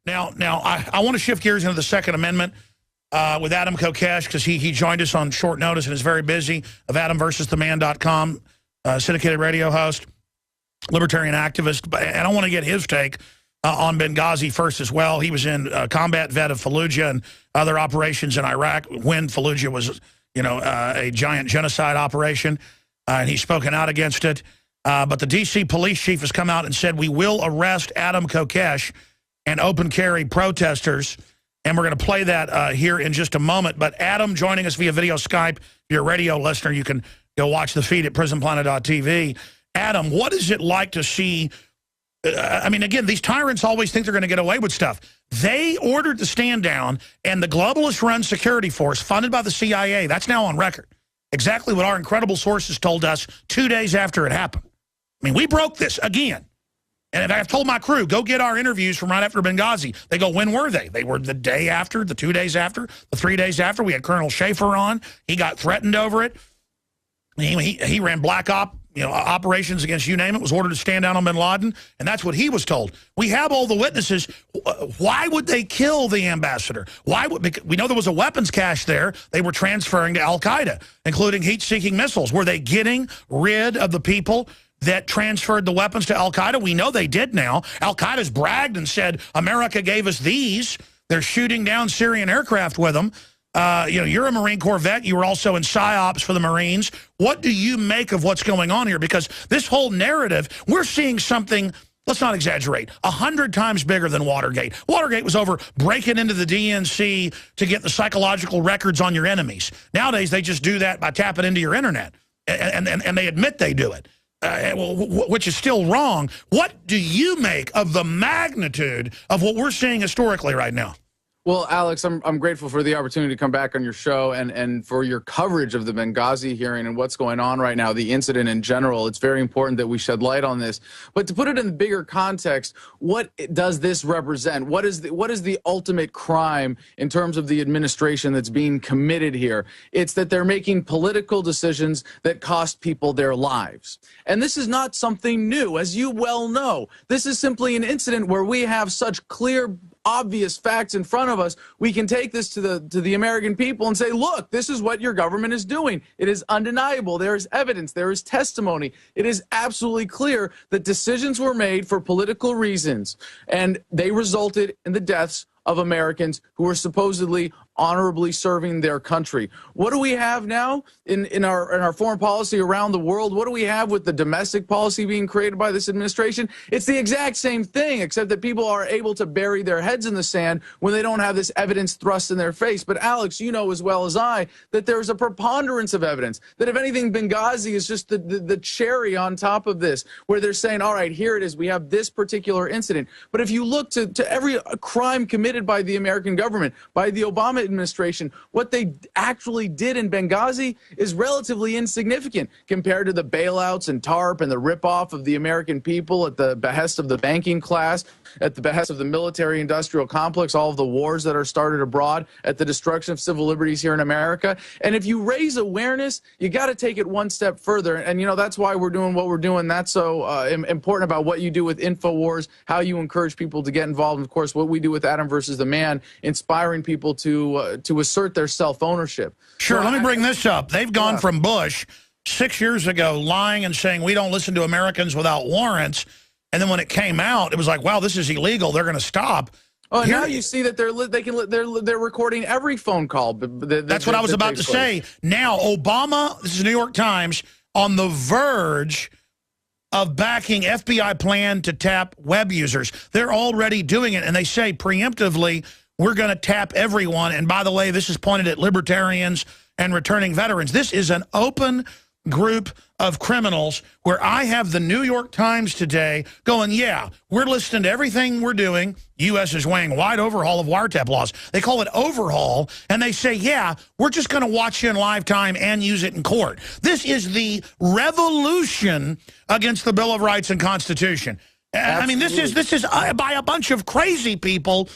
Now, I want to shift gears into the Second Amendment with Adam Kokesh, because he joined us on short notice and is very busy, of AdamVersusTheMan.com, syndicated radio host, libertarian activist. And I want to get his take on Benghazi first as well. He was in combat vet of Fallujah and other operations in Iraq when Fallujah was, a giant genocide operation, and he's spoken out against it. But the D.C. police chief has come out and said, we will arrest Adam Kokesh and open carry protesters. And we're going to play that here in just a moment. But Adam joining us via video Skype. If you're a radio listener, you can go watch the feed at prisonplanet.tv. Adam, what is it like to see? I mean, again, these tyrants always think they're going to get away with stuff. They ordered the stand down, and the globalist-run security force funded by the CIA, that's now on record. Exactly what our incredible sources told us 2 days after it happened. I mean, we broke this again. And I've told my crew, go get our interviews from right after Benghazi. They go, when were they? They were the day after, the 2 days after, the 3 days after. We had Colonel Schaefer on. He got threatened over it. He ran black op, operations against you name it, was ordered to stand down on bin Laden, and that's what he was told. We have all the witnesses. Why would they kill the ambassador? We know there was a weapons cache there they were transferring to al-Qaeda, including heat-seeking missiles. Were they getting rid of the people that transferred the weapons to al-Qaeda? We know they did now. Al-Qaeda's bragged and said, America gave us these. They're shooting down Syrian aircraft with them. You're a Marine Corps vet. You were also in PSYOPs for the Marines. What do you make of what's going on here? Because this whole narrative, we're seeing something, let's not exaggerate, 100 times bigger than Watergate. Watergate was over breaking into the DNC to get the psychological records on your enemies. Nowadays, they just do that by tapping into your internet, and they admit they do it. Which is still wrong. What do you make of the magnitude of what we're seeing historically right now? Well, Alex, I'm grateful for the opportunity to come back on your show and for your coverage of the Benghazi hearing and what's going on right now, the incident in general. It's very important that we shed light on this. But to put it in the bigger context, what does this represent? What is the ultimate crime in terms of the administration that's being committed here? It's that they're making political decisions that cost people their lives. And this is not something new, as you well know. This is simply an incident where we have such clear, obvious facts in front of us. We can take this to the American people and say, look, this is what your government is doing. It is undeniable. There is evidence. There is testimony. It is absolutely clear that decisions were made for political reasons, and they resulted in the deaths of Americans who were supposedly honorably serving their country. What do we have now in our foreign policy around the world? What do we have with the domestic policy being created by this administration? It's the exact same thing, except that people are able to bury their heads in the sand when they don't have this evidence thrust in their face. But Alex, you know as well as I that there's a preponderance of evidence, that if anything, Benghazi is just the cherry on top of this, where they're saying, all right, here it is, we have this particular incident. But if you look to every crime committed by the American government, by the Obama administration, what they actually did in Benghazi is relatively insignificant compared to the bailouts and TARP and the ripoff of the American people at the behest of the banking class, at the behest of the military-industrial complex, all of the wars that are started abroad, at the destruction of civil liberties here in America. And if you raise awareness, you got to take it one step further. And, that's why we're doing what we're doing. That's so important about what you do with InfoWars, how you encourage people to get involved, and, of course, what we do with Adam versus the Man, inspiring people to assert their self-ownership. Sure, let me bring this up. They've gone from Bush 6 years ago lying and saying we don't listen to Americans without warrants, and then when it came out, it was like, wow, this is illegal. They're going to stop. Oh, now you see that they're recording every phone call. That's what I was about to say. Now, Obama, this is New York Times, on the verge of backing FBI plan to tap web users. They're already doing it, and they say preemptively, we're going to tap everyone. And by the way, this is pointed at libertarians and returning veterans. This is an open group of criminals where I have the New York Times today going, yeah, we're listening to everything we're doing. U.S. is weighing wide overhaul of wiretap laws. They call it overhaul, and they say, yeah, we're just going to watch you in live time and use it in court. This is the revolution against the Bill of Rights and Constitution. Absolutely. I mean, this is by a bunch of crazy people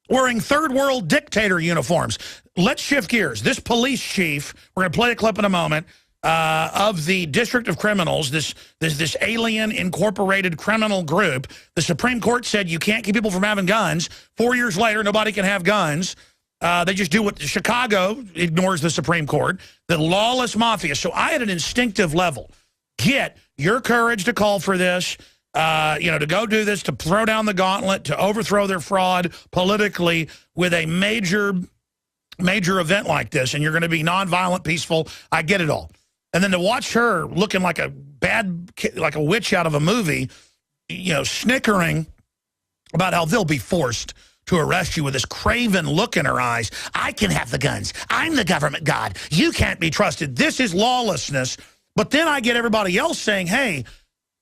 wearing third world dictator uniforms. Let's shift gears. This police chief, we're going to play a clip in a moment, of the District of Criminals, this alien incorporated criminal group. The Supreme Court said you can't keep people from having guns. 4 years later, nobody can have guns. They just do what Chicago ignores the Supreme Court, the lawless mafia. So I, at an instinctive level, get your courage to call for this, to go do this, to throw down the gauntlet, to overthrow their fraud politically with a major event like this. And you're going to be nonviolent, peaceful. I get it all. And then to watch her looking like a witch out of a movie, snickering about how they'll be forced to arrest you with this craven look in her eyes. I can have the guns. I'm the government god. You can't be trusted. This is lawlessness. But then I get everybody else saying, hey,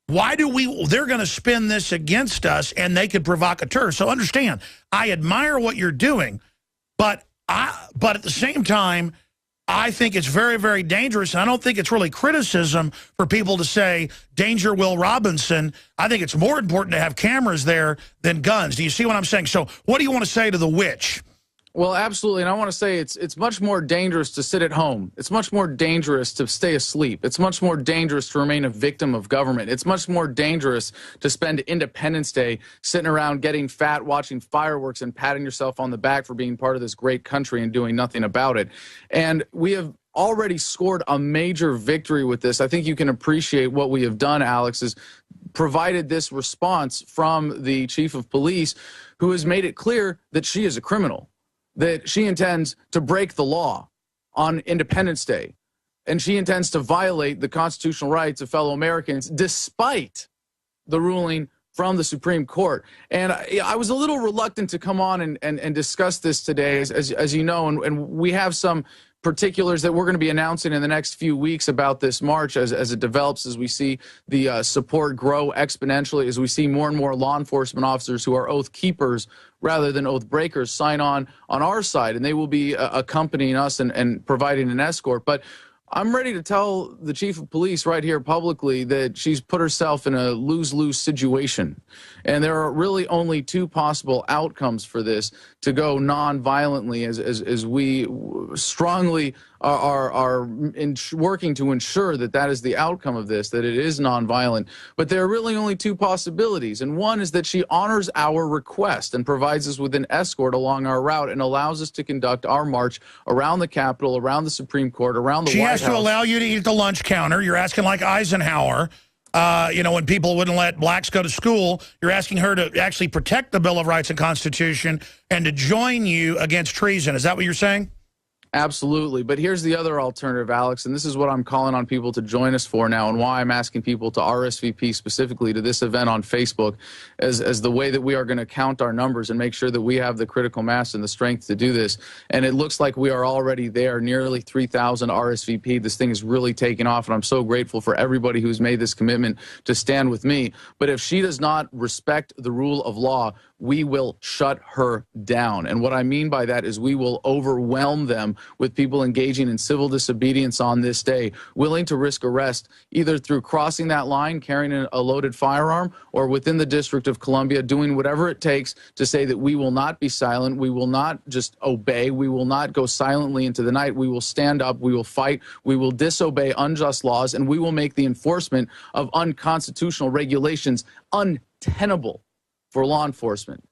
why do they're going to spin this against us and they could provocateur. So understand, I admire what you're doing, but at the same time, I think it's very, very dangerous. And I don't think it's really criticism for people to say, danger Will Robinson. I think it's more important to have cameras there than guns. Do you see what I'm saying? So what do you want to say to the witch? Well, absolutely. And I want to say it's much more dangerous to sit at home. It's much more dangerous to stay asleep. It's much more dangerous to remain a victim of government. It's much more dangerous to spend Independence Day sitting around getting fat, watching fireworks, and patting yourself on the back for being part of this great country and doing nothing about it. And we have already scored a major victory with this. I think you can appreciate what we have done, Alex, is provided this response from the chief of police, who has made it clear that she is a criminal, that she intends to break the law on Independence Day, and she intends to violate the constitutional rights of fellow Americans despite the ruling from the Supreme Court. And I was a little reluctant to come on and discuss this today, as you know, and we have some particulars that we're going to be announcing in the next few weeks about this march as it develops, as we see the support grow exponentially, as we see more and more law enforcement officers who are oath keepers rather than oath breakers sign on our side, and they will be accompanying us and providing an escort. But I'm ready to tell the chief of police right here publicly that she's put herself in a lose-lose situation. And there are really only two possible outcomes for this: to go non-violently, as we strongly are working to ensure that is the outcome of this, that it is non-violent. But there are really only two possibilities. And one is that she honors our request and provides us with an escort along our route and allows us to conduct our march around the Capitol, around the Supreme Court, around the White House. She has to allow you to eat at the lunch counter. You're asking like Eisenhower. When people wouldn't let blacks go to school, you're asking her to actually protect the Bill of Rights and Constitution and to join you against treason. Is that what you're saying? Absolutely. But here's the other alternative, Alex, and this is what I'm calling on people to join us for now, and why I'm asking people to RSVP specifically to this event on Facebook as the way that we are going to count our numbers and make sure that we have the critical mass and the strength to do this. And it looks like we are already there, nearly 3,000 RSVP. This thing is really taking off, and I'm so grateful for everybody who's made this commitment to stand with me. But if she does not respect the rule of law, we will shut her down. And what I mean by that is we will overwhelm them with people engaging in civil disobedience on this day, willing to risk arrest, either through crossing that line, carrying a loaded firearm, or within the District of Columbia, doing whatever it takes to say that we will not be silent, we will not just obey, we will not go silently into the night, we will stand up, we will fight, we will disobey unjust laws, and we will make the enforcement of unconstitutional regulations untenable for law enforcement.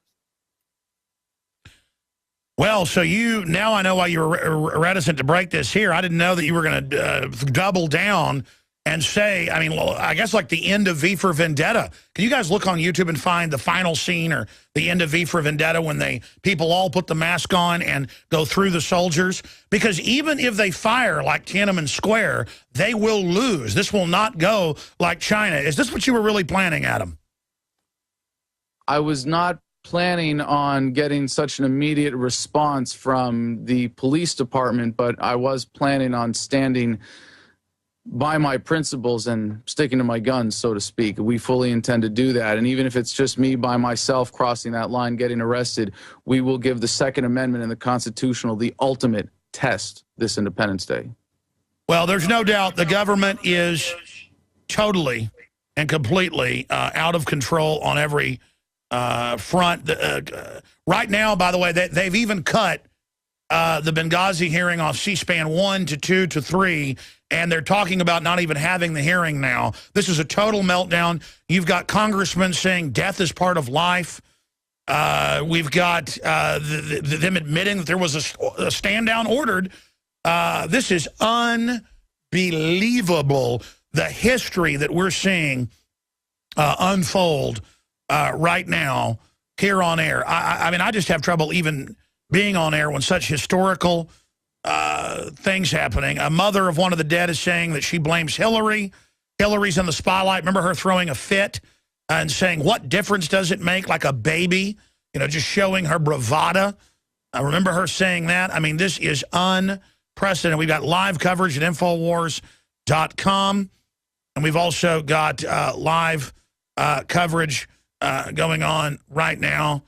Well, so now I know why you were reticent to break this here. I didn't know that you were going to double down and say, I guess like the end of V for Vendetta. Can you guys look on YouTube and find the final scene or the end of V for Vendetta when people all put the mask on and go through the soldiers? Because even if they fire like Tiananmen Square, they will lose. This will not go like China. Is this what you were really planning, Adam? I was not planning on getting such an immediate response from the police department, but I was planning on standing by my principles and sticking to my guns, so to speak. We fully intend to do that. And even if it's just me by myself crossing that line, getting arrested, we will give the Second Amendment and the Constitutional the ultimate test this Independence Day. Well, there's no doubt the government is totally and completely out of control on every front. Right now, by the way, they've even cut the Benghazi hearing off C-SPAN 1 to 2 to 3, and they're talking about not even having the hearing now. This is a total meltdown. You've got congressmen saying death is part of life. We've got them admitting that there was a stand-down ordered. This is unbelievable, the history that we're seeing unfold right now here on air. I mean, I just have trouble even being on air when such historical things happening. A mother of one of the dead is saying that she blames Hillary. Hillary's in the spotlight. Remember her throwing a fit and saying, what difference does it make, like a baby, you know, just showing her bravado. I remember her saying that. I mean, this is unprecedented. We've got live coverage at Infowars.com, and we've also got live coverage going on right now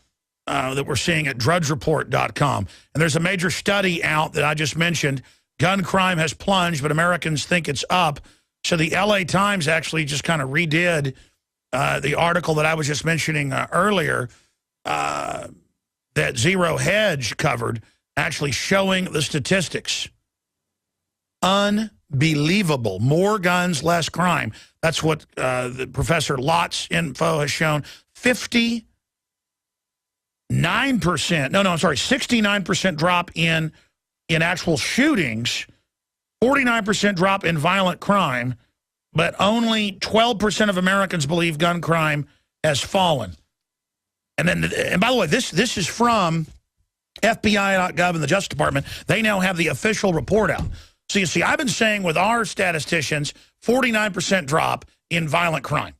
that we're seeing at drudgereport.com. And there's a major study out that I just mentioned. Gun crime has plunged, but Americans think it's up. So the LA Times actually just kind of redid the article that I was just mentioning earlier that Zero Hedge covered, actually showing the statistics. Unbelievable. More guns, less crime. That's what the Professor Lott's info has shown. 69% drop in actual shootings, 49% drop in violent crime, but only 12% of Americans believe gun crime has fallen. And by the way, this is from FBI.gov and the Justice Department. They now have the official report out. So you see, I've been saying with our statisticians, 49% drop in violent crime.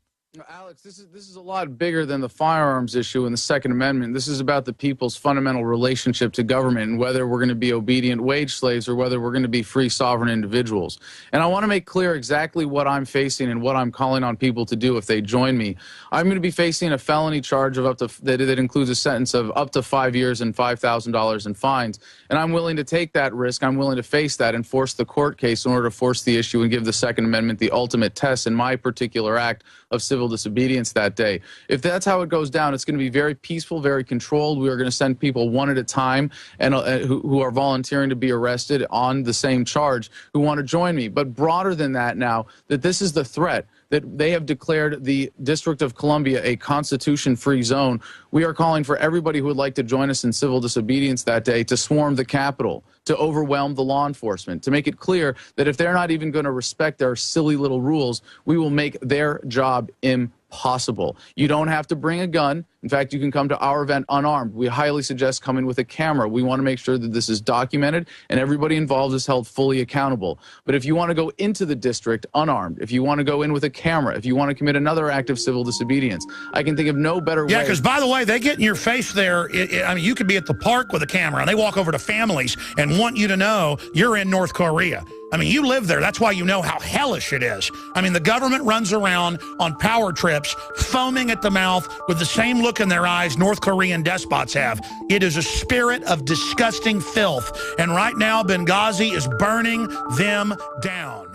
Alex, this is a lot bigger than the firearms issue in the Second Amendment. This is about the people's fundamental relationship to government and whether we're going to be obedient wage slaves or whether we're going to be free, sovereign individuals. And I want to make clear exactly what I'm facing and what I'm calling on people to do if they join me. I'm going to be facing a felony charge of that includes a sentence of up to 5 years and $5,000 in fines. And I'm willing to take that risk. I'm willing to face that and force the court case in order to force the issue and give the Second Amendment the ultimate test in my particular act of civil disobedience that day. If that's how it goes down, it's going to be very peaceful, very controlled. We are going to send people one at a time and who are volunteering to be arrested on the same charge who want to join me. But broader than that now, that this is the threat, that they have declared the District of Columbia a constitution-free zone. We are calling for everybody who would like to join us in civil disobedience that day to swarm the Capitol, to overwhelm the law enforcement, to make it clear that if they're not even going to respect their silly little rules, we will make their job impossible. You don't have to bring a gun. In fact, you can come to our event unarmed. We highly suggest coming with a camera. We want to make sure that this is documented and everybody involved is held fully accountable. But if you want to go into the district unarmed, if you want to go in with a camera, if you want to commit another act of civil disobedience, I can think of no better way. Yeah, because by the way, they get in your face there. I mean, you could be at the park with a camera and they walk over to families and want you to know you're in North Korea. I mean, you live there. That's why you know how hellish it is. I mean, the government runs around on power trips, foaming at the mouth with the same look in their eyes North Korean despots have. It is a spirit of disgusting filth. And right now, Benghazi is burning them down.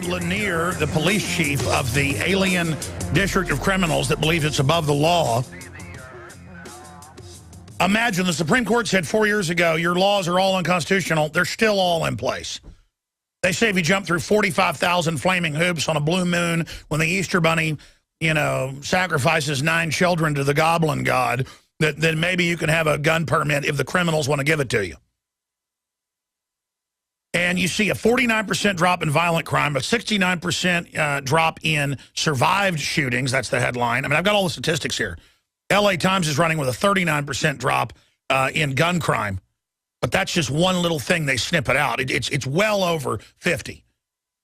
Lanier, the police chief of the alien district of criminals that believes it's above the law. Imagine the Supreme Court said 4 years ago, your laws are all unconstitutional. They're still all in place. They say if you jump through 45,000 flaming hoops on a blue moon when the Easter Bunny, you know, sacrifices 9 children to the goblin god, then maybe you can have a gun permit if the criminals want to give it to you. And you see a 49% drop in violent crime, a 69% drop in survived shootings. That's the headline. I mean, I've got all the statistics here. LA Times is running with a 39% drop in gun crime. But that's just one little thing they snip it out. It's well over 50.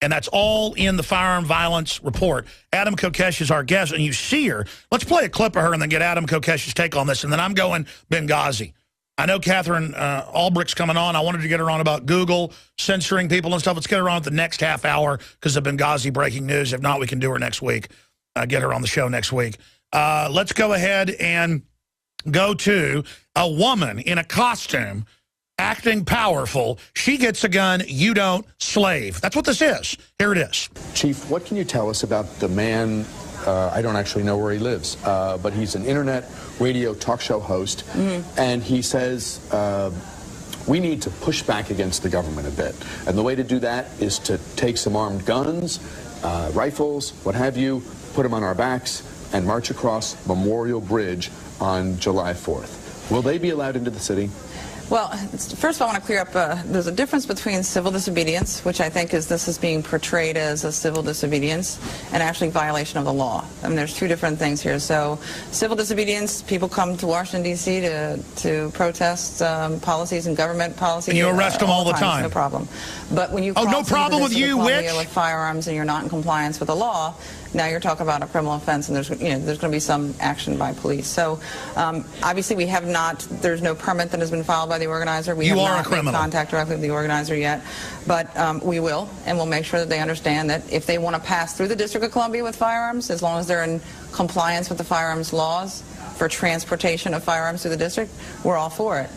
And that's all in the firearm violence report. Adam Kokesh is our guest, and you see her. Let's play a clip of her and then get Adam Kokesh's take on this. And then I'm going Benghazi. I know Catherine Albrecht's coming on. I wanted to get her on about Google censoring people and stuff. Let's get her on at the next half hour because of Benghazi breaking news. If not, we can do her next week. Get her on the show next week. Let's go ahead and go to a woman in a costume acting powerful. She gets a gun, you don't, slave. That's what this is. Here it is. Chief, what can you tell us about the man? I don't actually know where he lives, but he's an internet radio talk show host, and he says we need to push back against the government a bit. And the way to do that is to take some armed guns, rifles, what have you, put them on our backs, and march across Memorial Bridge on July 4th. Will they be allowed into the city? Well, first of all, I want to clear up, there's a difference between civil disobedience, which I think is this is being portrayed as a civil disobedience, and actually violation of the law. I mean, there's two different things here. So civil disobedience, people come to Washington, D.C. to protest policies and government policies. And you arrest them all the time. No problem. But when you no problem with you, witch? with firearms and you're not in compliance with the law, now you're talking about a criminal offense, and there's going to be some action by police. So obviously we have not, there's no permit that has been filed by the organizer. We have not made contact directly with the organizer yet, but we will, and we'll make sure that they understand that if they want to pass through the District of Columbia with firearms, as long as they're in compliance with the firearms laws for transportation of firearms through the district, we're all for it.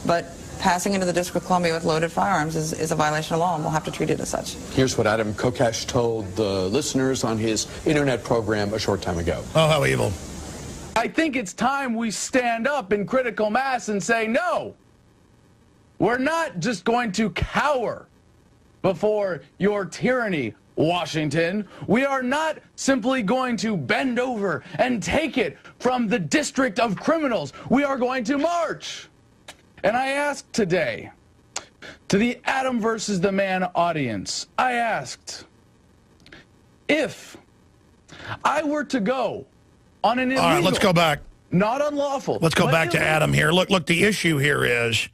But passing into the District of Columbia with loaded firearms is a violation of law, and we'll have to treat it as such. Here's what Adam Kokesh told the listeners on his internet program a short time ago. Oh, how evil. I think it's time we stand up in critical mass and say, no, we're not just going to cower before your tyranny, Washington. We are not simply going to bend over and take it from the district of criminals. We are going to march. And I asked today, to the Adam versus the Man audience, I asked, if I were to go on an illegal, all right, let's go back. Not unlawful. Let's go back to Adam here. Look, the issue here is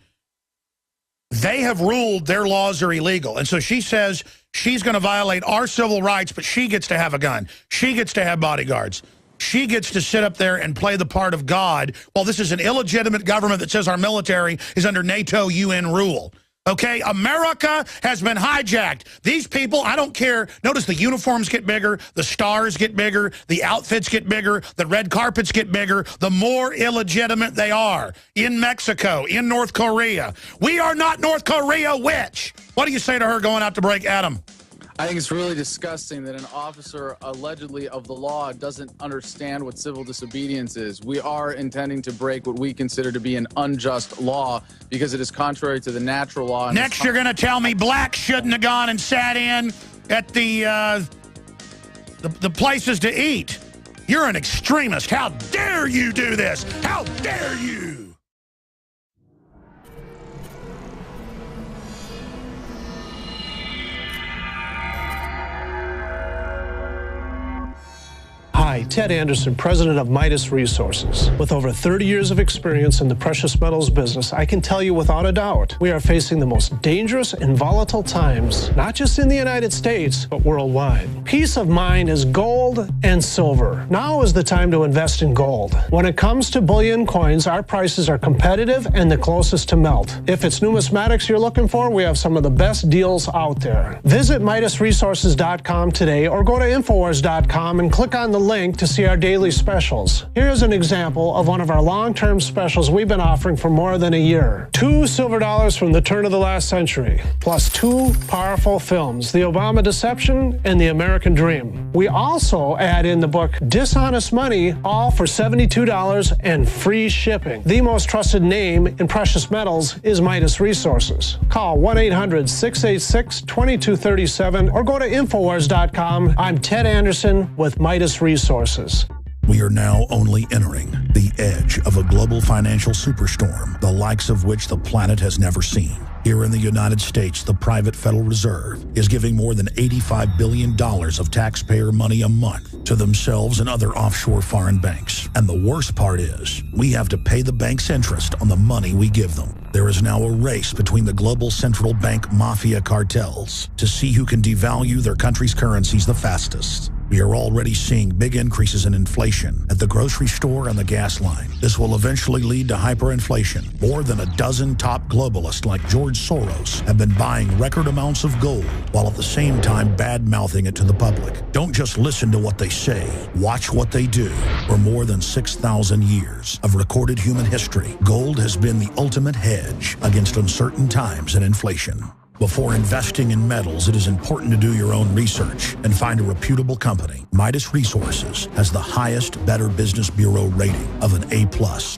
they have ruled their laws are illegal. And so she says she's going to violate our civil rights, but she gets to have a gun. She gets to have bodyguards. She gets to sit up there and play the part of God while this is an illegitimate government that says our military is under NATO UN rule. Okay, America has been hijacked. These people, I don't care. Notice the uniforms get bigger, the stars get bigger, the outfits get bigger, the red carpets get bigger, the more illegitimate they are. In Mexico, in North Korea. We are not North Korea, witch. What do you say to her going out to break, Adam? I think it's really disgusting that an officer allegedly of the law doesn't understand what civil disobedience is. We are intending to break what we consider to be an unjust law because it is contrary to the natural law. Next, you're going to tell me blacks shouldn't have gone and sat in at the places to eat. You're an extremist. How dare you do this? How dare you? Hi, Ted Anderson, president of Midas Resources. With over 30 years of experience in the precious metals business, I can tell you without a doubt, we are facing the most dangerous and volatile times, not just in the United States, but worldwide. Peace of mind is gold and silver. Now is the time to invest in gold. When it comes to bullion coins, our prices are competitive and the closest to melt. If it's numismatics you're looking for, we have some of the best deals out there. Visit MidasResources.com today or go to Infowars.com and click on the link to see our daily specials. Here's an example of one of our long-term specials we've been offering for more than a year. 2 silver dollars from the turn of the last century, plus 2 powerful films, The Obama Deception and The American Dream. We also add in the book Dishonest Money, all for $72 and free shipping. The most trusted name in precious metals is Midas Resources. Call 1-800-686-2237 or go to Infowars.com. I'm Ted Anderson with Midas Resources. We are now only entering the edge of a global financial superstorm, the likes of which the planet has never seen. Here in the United States, the private Federal Reserve is giving more than $85 billion of taxpayer money a month to themselves and other offshore foreign banks. And the worst part is, we have to pay the banks interest on the money we give them. There is now a race between the global central bank mafia cartels to see who can devalue their country's currencies the fastest. We are already seeing big increases in inflation at the grocery store and the gas line. This will eventually lead to hyperinflation. More than a dozen top globalists like George Soros have been buying record amounts of gold while at the same time bad-mouthing it to the public. Don't just listen to what they say. Watch what they do. For more than 6,000 years of recorded human history, gold has been the ultimate hedge against uncertain times and inflation. Before investing in metals, it is important to do your own research and find a reputable company. Midas Resources has the highest Better Business Bureau rating of an A+.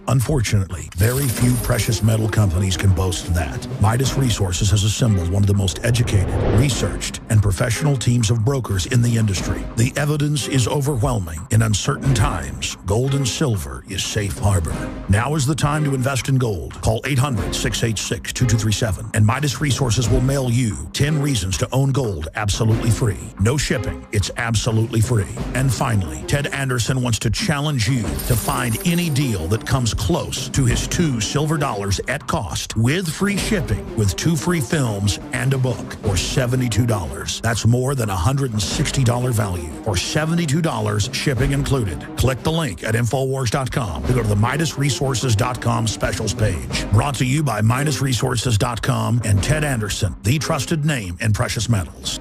Unfortunately, very few precious metal companies can boast that. Midas Resources has assembled one of the most educated, researched, and professional teams of brokers in the industry. The evidence is overwhelming. In uncertain times, gold and silver is safe harbor. Now is the time to invest in gold. Call 800-686-2237 and Midas Resources will mail you 10 reasons to own gold absolutely free. No shipping. It's absolutely free. And finally, Ted Anderson wants to challenge you to find any deal that comes close to his 2 silver dollars at cost with free shipping with 2 free films and a book for $72. That's more than $160 value for $72 shipping included. Click the link at Infowars.com to go to the MidasResources.com specials page. Brought to you by MidasResources.com and Ted Anderson, the trusted name in precious metals.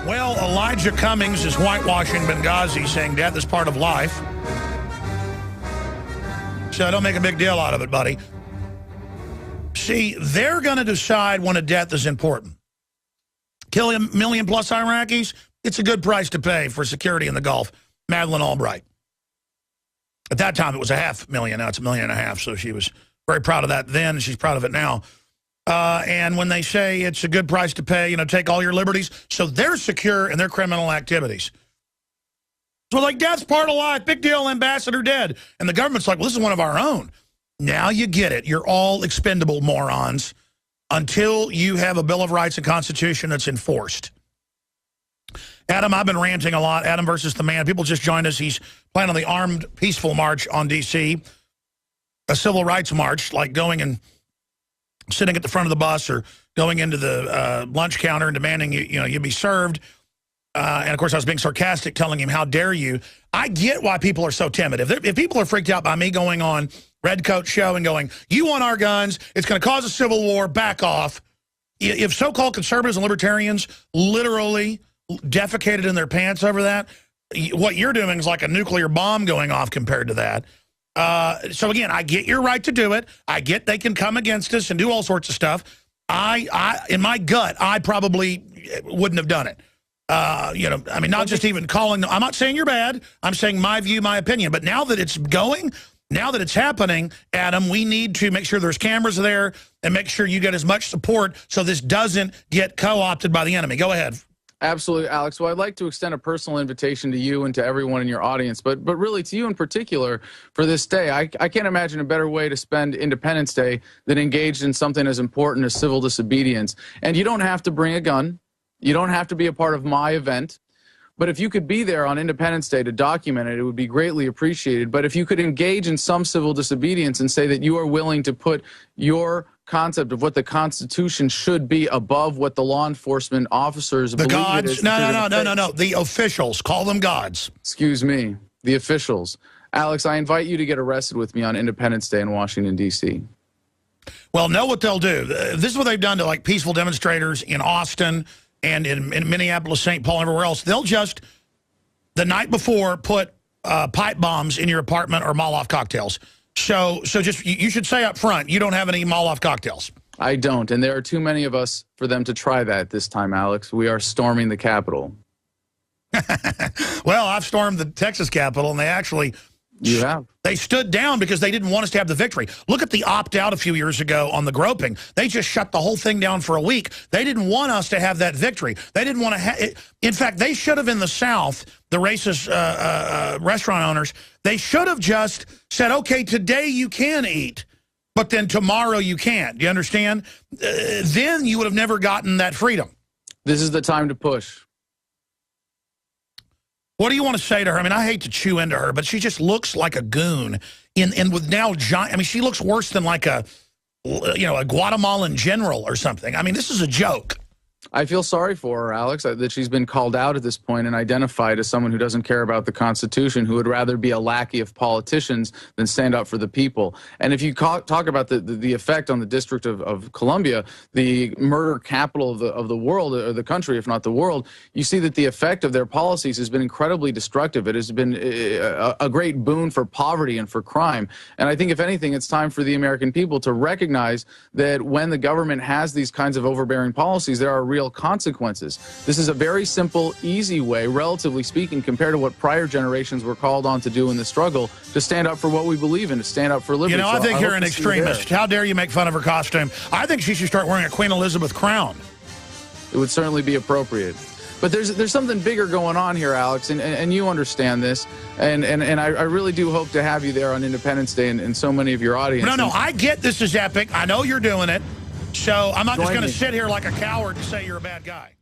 Well, Elijah Cummings is whitewashing Benghazi, saying death is part of life. So don't make a big deal out of it, buddy. See, they're going to decide when a death is important. Kill a million plus Iraqis? It's a good price to pay for security in the Gulf. Madeleine Albright. At that time, it was 500,000. Now it's 1.5 million. So she was very proud of that then. She's proud of it now. And when they say it's a good price to pay, you know, take all your liberties. So they're secure in their criminal activities. So like, death's part of life. Big deal, ambassador dead. And the government's like, well, this is one of our own. Now you get it. You're all expendable morons until you have a Bill of Rights and Constitution that's enforced. Adam, I've been ranting a lot. Adam versus the man. People just joined us. He's planning on the Armed Peaceful March on D.C., a civil rights march, like going and sitting at the front of the bus or going into the lunch counter and demanding you be served. And, of course, I was being sarcastic, telling him, how dare you. I get why people are so timid. If people are freaked out by me going on Red Coat Show and going, you want our guns, it's going to cause a civil war, back off. If so-called conservatives and libertarians literally defecated in their pants over that, what you're doing is like a nuclear bomb going off compared to that. So again, I get your right to do it. I get they can come against us and do all sorts of stuff. In my gut, I probably wouldn't have done it. I mean, not just even calling them. I'm not saying you're bad. I'm saying my view, my opinion. But now that it's going, now that it's happening, Adam, we need to make sure there's cameras there and make sure you get as much support so this doesn't get co-opted by the enemy. Go ahead. Absolutely, Alex. Well, I'd like to extend a personal invitation to you and to everyone in your audience, but really to you in particular for this day. I can't imagine a better way to spend Independence Day than engaged in something as important as civil disobedience. And you don't have to bring a gun. You don't have to be a part of my event. But if you could be there on Independence Day to document it, it would be greatly appreciated. But if you could engage in some civil disobedience and say that you are willing to put your concept of what the Constitution should be above what the law enforcement officers believe gods? It is. No. The officials. Call them gods. Excuse me. The officials. Alex, I invite you to get arrested with me on Independence Day in Washington, D.C. Well, know what they'll do. This is what they've done to, like, peaceful demonstrators in Austin and in Minneapolis, St. Paul, and everywhere else. They'll just, the night before, put pipe bombs in your apartment or Molotov cocktails. So just, you should say up front, you don't have any Molotov cocktails. I don't, and there are too many of us for them to try that this time, Alex. We are storming the Capitol. Well, I've stormed the Texas Capitol, and they actually... You have. They stood down because they didn't want us to have the victory. Look at the opt-out a few years ago on the groping. They just shut the whole thing down for a week. They didn't want us to have that victory. They didn't want to have it. In fact, they should have in the South, the racist restaurant owners, they should have just said, okay, today you can eat, but then tomorrow you can't. Do you understand? Then you would have never gotten that freedom. This is the time to push. What do you want to say to her? I mean, I hate to chew into her, but she just looks like a goon. And with now, I mean, she looks worse than like a Guatemalan general or something. I mean, this is a joke. I feel sorry for her, Alex, that she's been called out at this point and identified as someone who doesn't care about the Constitution, who would rather be a lackey of politicians than stand up for the people. And if you talk about the effect on the District of Columbia, the murder capital of the world, or the country, if not the world, you see that the effect of their policies has been incredibly destructive. It has been a great boon for poverty and for crime. And I think, if anything, it's time for the American people to recognize that when the government has these kinds of overbearing policies, there are real consequences. This is a very simple, easy way, relatively speaking, compared to what prior generations were called on to do in the struggle, to stand up for what we believe in, to stand up for liberty. You know, I think you're an extremist. How dare you make fun of her costume? I think she should start wearing a Queen Elizabeth crown. It would certainly be appropriate. But there's something bigger going on here, Alex, and you understand this, and I really do hope to have you there on Independence Day and so many of your audience. No, I get this is epic. I know you're doing it. So I'm not just going to sit here like a coward and say you're a bad guy.